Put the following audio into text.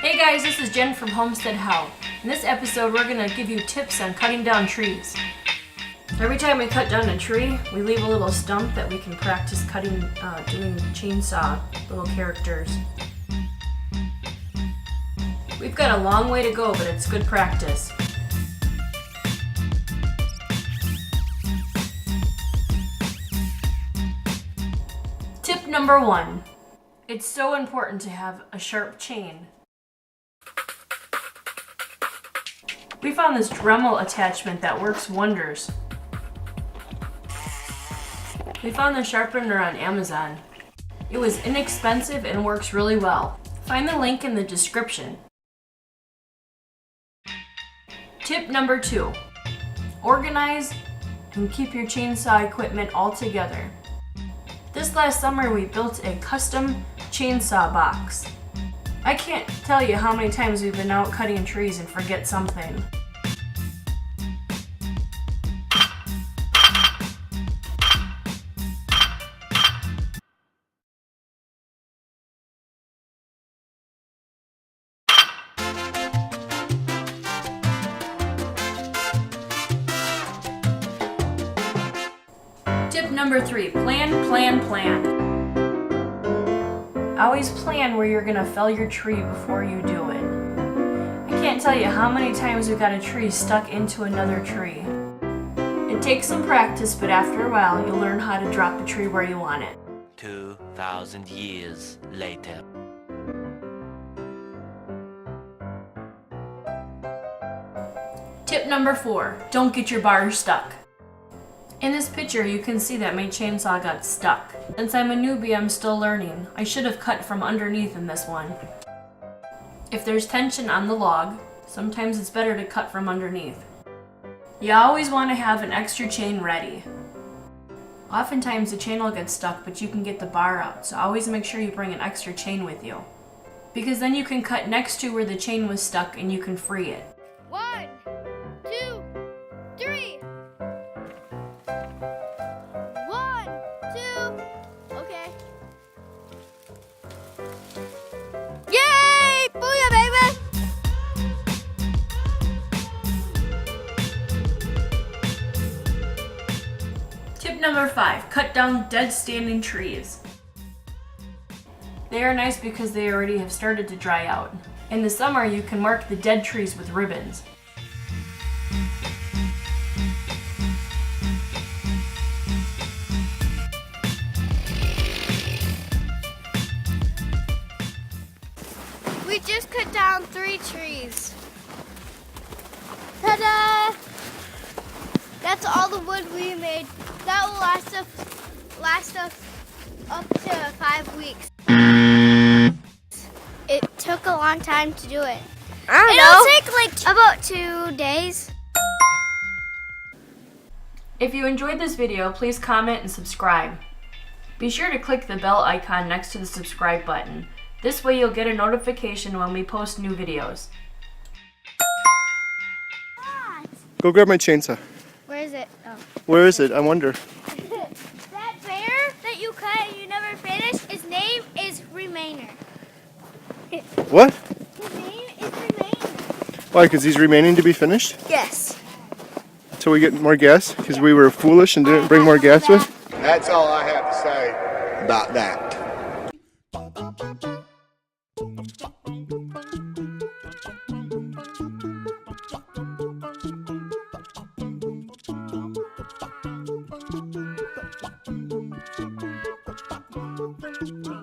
Hey guys, this is Jen from HomesteadHow. In this episode, we're going to give you tips on cutting down trees. Every time we cut down a tree, we leave a little stump that we can practice cutting, doing chainsaw little characters. We've got a long way to go, but it's good practice. Tip number 1. It's so important to have a sharp chain. We found this Dremel attachment that works wonders. We found the sharpener on Amazon. It was inexpensive and works really well. Find the link in the description. Tip number 2. Organize and keep your chainsaw equipment all together. This last summer we built a custom chainsaw box. I can't tell you how many times we've been out cutting trees and forget something. Tip number 3, plan. Always plan where you're gonna fell your tree before you do it. I can't tell you how many times we got a tree stuck into another tree. It takes some practice, but after a while you'll learn how to drop the tree where you want it. 2,000 years later. Tip number 4, don't get your bars stuck. In this picture, you can see that my chainsaw got stuck. Since I'm a newbie, I'm still learning. I should have cut from underneath in this one. If there's tension on the log, sometimes it's better to cut from underneath. You always want to have an extra chain ready. Oftentimes the chain will get stuck, but you can get the bar out, so always make sure you bring an extra chain with you. Because then you can cut next to where the chain was stuck and you can free it. 1, 2, 3. 1, 2. Okay. Yay! Booyah, baby! Tip number 5, cut down dead standing trees. They are nice because they already have started to dry out. In the summer, you can mark the dead trees with ribbons. We just cut down 3 trees. Ta-da! That's all the wood we made. That will last us up to 5 weeks. It took a long time to do it. It'll take like about 2 days. If you enjoyed this video, please comment and subscribe. Be sure to click the bell icon next to the subscribe button. This way you'll get a notification when we post new videos. Go grab my chainsaw. Where is it? Oh. Where is it? I wonder. That bear that you cut and you never finished, his name is Remainer. What? His name is Remainer. Why? Because he's remaining to be finished? Yes. Until we get more gas? Because we were foolish and didn't bring more gas with? That's all I have to say about that. Thank you.